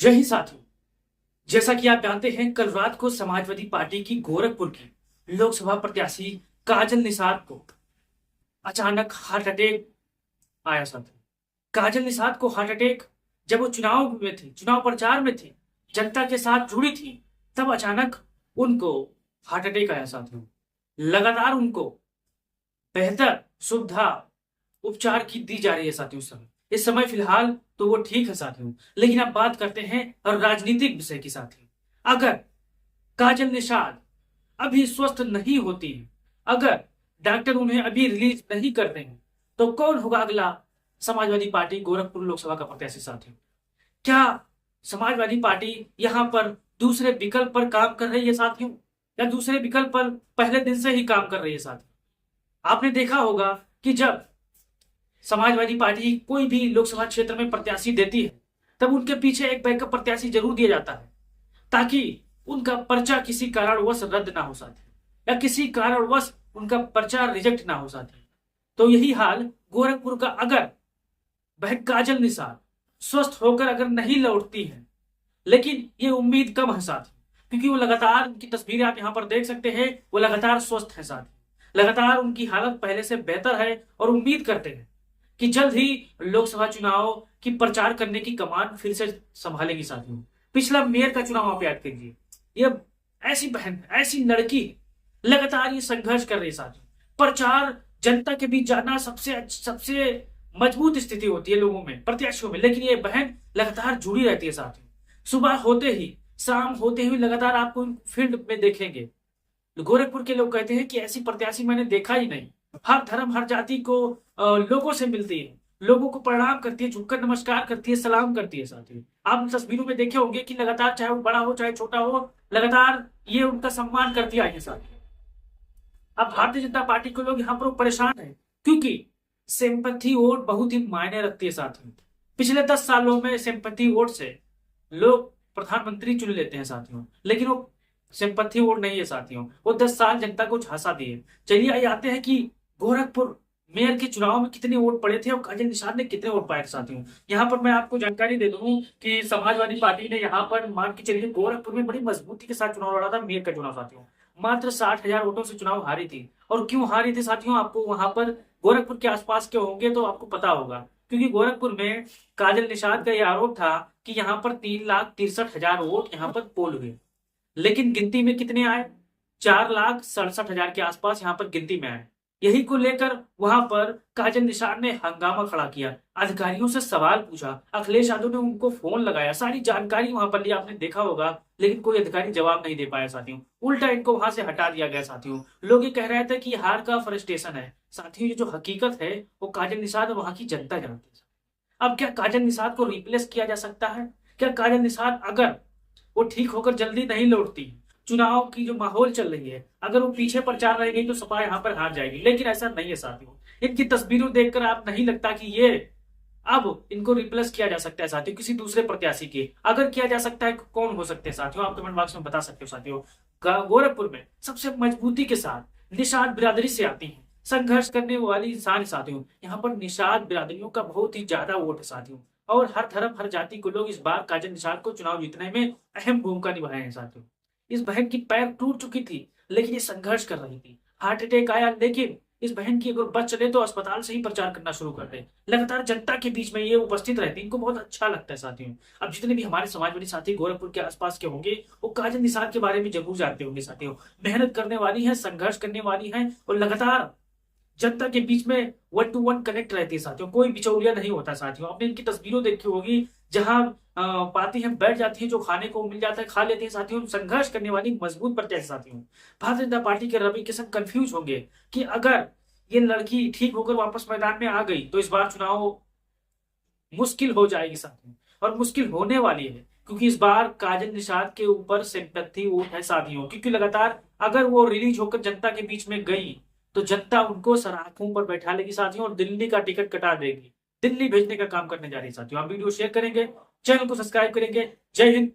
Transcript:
यही साथियों, जैसा कि आप जानते हैं, कल रात को समाजवादी पार्टी की गोरखपुर की लोकसभा प्रत्याशी काजल निषाद को अचानक हार्ट अटैक आया। साथियों, काजल निषाद को हार्ट अटैक जब वो चुनाव में थी, चुनाव प्रचार में थी, जनता के साथ जुड़ी थी, तब अचानक उनको हार्ट अटैक आया। साथियों, लगातार उनको बेहतर सुविधा उपचार की दी जा रही है। साथियों, इस समय फिलहाल तो वो ठीक है। साथियों, लेकिन अब बात करते हैं और राजनीतिक विषय की। साथियों, अगर काजल निषाद अभी स्वस्थ नहीं होती है, अगर डॉक्टर उन्हें अभी रिलीज नहीं करते हैं, तो कौन होगा अगला समाजवादी पार्टी गोरखपुर लोकसभा का प्रत्याशी। साथियों, क्या समाजवादी पार्टी यहां पर दूसरे विकल्प पर काम कर रही है साथियों, या दूसरे विकल्प पर पहले दिन से ही काम कर रही है। साथियों, आपने देखा होगा कि जब समाजवादी पार्टी कोई भी लोकसभा क्षेत्र में प्रत्याशी देती है, तब उनके पीछे एक बैकअप प्रत्याशी जरूर दिया जाता है, ताकि उनका पर्चा किसी कारणवश रद्द ना हो साथी, या किसी कारणवश उनका पर्चा रिजेक्ट ना हो साथी। तो यही हाल गोरखपुर का, अगर वह काजल निषाद स्वस्थ होकर अगर नहीं लौटती है, लेकिन ये उम्मीद कम है साथी, क्योंकि वो लगातार, उनकी तस्वीरें आप यहां पर देख सकते हैं, वो लगातार स्वस्थ है साथी, लगातार उनकी हालत पहले से बेहतर है, और उम्मीद करते हैं कि जल्द ही लोकसभा चुनाव की प्रचार करने की कमान फिर से संभालेगी। साथियों, पिछला मेयर का चुनाव आप याद कीजिए, ये ऐसी बहन, ऐसी लड़की लगातार ये संघर्ष कर रही है। साथियों, प्रचार, जनता के बीच जाना सबसे सबसे मजबूत स्थिति होती है लोगों में, प्रत्याशियों में, लेकिन ये बहन लगातार जुड़ी रहती है। साथियों, सुबह होते ही, शाम होते हुए लगातार आपको फील्ड में देखेंगे। गोरखपुर के लोग कहते हैं कि ऐसी प्रत्याशी मैंने देखा ही नहीं। हर धर्म, हर जाति को लोगों से मिलती है, लोगों को प्रणाम करती है, झुककर नमस्कार करती है, सलाम करती है। साथियों, आप तस्वीरों में देखे होंगे कि लगातार, चाहे वो बड़ा हो चाहे छोटा हो, लगातार ये उनका सम्मान करती आई है। साथियों, अब भारतीय जनता पार्टी के लोग यहाँ पर परेशान है, क्योंकि सिंपैथी वोट बहुत ही मायने रखती है। साथियों, पिछले 10 सालों में सिंपैथी वोट से लोग प्रधानमंत्री चुन लेते हैं साथियों, लेकिन वो सिंपैथी वोट नहीं है साथियों, वो 10 साल जनता को झांसा दिए। चलिए आइए आते हैं कि गोरखपुर मेयर के चुनाव में कितने वोट पड़े थे और काजल निषाद ने कितने वोट पाए। साथियों, यहाँ पर मैं आपको जानकारी दे दूं कि समाजवादी पार्टी ने यहाँ पर, मान के चलिए, गोरखपुर में बड़ी मजबूती के साथ चुनाव लड़ा था। मेयर का चुनाव साथियों, मात्र 60,000 वोटों से चुनाव हारी थी। और क्यों हारी थी साथियों, आपको वहां पर गोरखपुर के आसपास के होंगे तो आपको पता होगा, क्योंकि गोरखपुर में काजल निषाद का यह आरोप था कि यहाँ पर 3,63,000 वोट यहाँ पर पोल हुए, लेकिन गिनती में कितने आए, 4,67,000 के आसपास यहाँ पर गिनती में आए। यही को लेकर वहां पर काजल निषाद ने हंगामा खड़ा किया, अधिकारियों से सवाल पूछा, अखिलेश यादव ने उनको फोन लगाया, सारी जानकारी वहां पर ली, आपने देखा होगा, लेकिन कोई अधिकारी जवाब नहीं दे पाया। साथियों, उल्टा इनको वहां से हटा दिया गया। साथियों, लोग ये कह रहे थे कि हार का फ्रस्ट्रेशन है। साथियों, ये जो हकीकत है वो काजल निषाद और वहां की जनता जानती है। अब क्या काजल निषाद को रिप्लेस किया जा सकता है? क्या काजल निषाद, अगर वो ठीक होकर जल्दी नहीं लौटती, चुनाव की जो माहौल चल रही है, अगर वो पीछे प्रचार रह गई, तो सपा यहाँ पर हार जाएगी, लेकिन ऐसा नहीं है। साथियों, इनकी तस्वीरों देखकर आप नहीं लगता कि ये अब इनको रिप्लेस किया जा सकता है। साथियों, किसी दूसरे प्रत्याशी के अगर किया जा सकता है, कौन हो सकते हैं साथियों, आप कमेंट बॉक्स में बता सकते हो। साथियों, गोरखपुर में सबसे मजबूती के साथ निषाद बिरादरी से आती है, संघर्ष करने वाली इंसान। साथियों, यहाँ पर निषाद बिरादरियों का बहुत ही ज्यादा वोट है। साथियों, और हर धर्म, हर जाति को लोग इस बार काजल निषाद को चुनाव जीतने में अहम भूमिका निभाए हैं। साथियों, इस बहन की पैर टूट चुकी थी, लेकिन ये संघर्ष कर रही थी, हार्ट अटैक आया, लेकिन इस बहन की अगर बच चले तो अस्पताल से ही प्रचार करना शुरू कर दे, लगातार जनता के बीच में ये उपस्थित रहती, इनको बहुत अच्छा लगता है। साथियों, अब जितने भी हमारे समाजवादी साथी गोरखपुर के आसपास के होंगे, वो काजल निषाद के बारे में जरूर जानते होंगे। साथियों, मेहनत करने वाली है, संघर्ष करने वाली है, और लगातार जनता के बीच में 1 to 1 कनेक्ट रहती है। साथियों, कोई बिचौलिया नहीं होता। साथियों, आपने इनकी तस्वीरों देखी होगी, जहां पाती हैं, बैठ जाती हैं, जो खाने को मिल जाता है खा लेती हैं। साथियों, संघर्ष करने वाली मजबूत प्रत्याशी। साथियों, भारतीय जनता पार्टी के रवि किशन कंफ्यूज होंगे कि अगर ये लड़की ठीक होकर वापस मैदान में आ गई तो इस बार चुनाव मुश्किल हो जाएगी। साथियों, और मुश्किल होने वाली है, क्योंकि इस बार काजल निषाद के ऊपर सिंपैथी वोट है। साथियों, क्योंकि लगातार अगर वो रिलीज होकर जनता के बीच में गई, तो जनता उनको सराखों पर बैठा लेगी। साथियों, और दिल्ली का टिकट कटा देगी, दिल्ली भेजने का काम करने जा रही है। साथियों, आप वीडियो शेयर करेंगे, चैनल को सब्सक्राइब करेंगे। जय हिंद,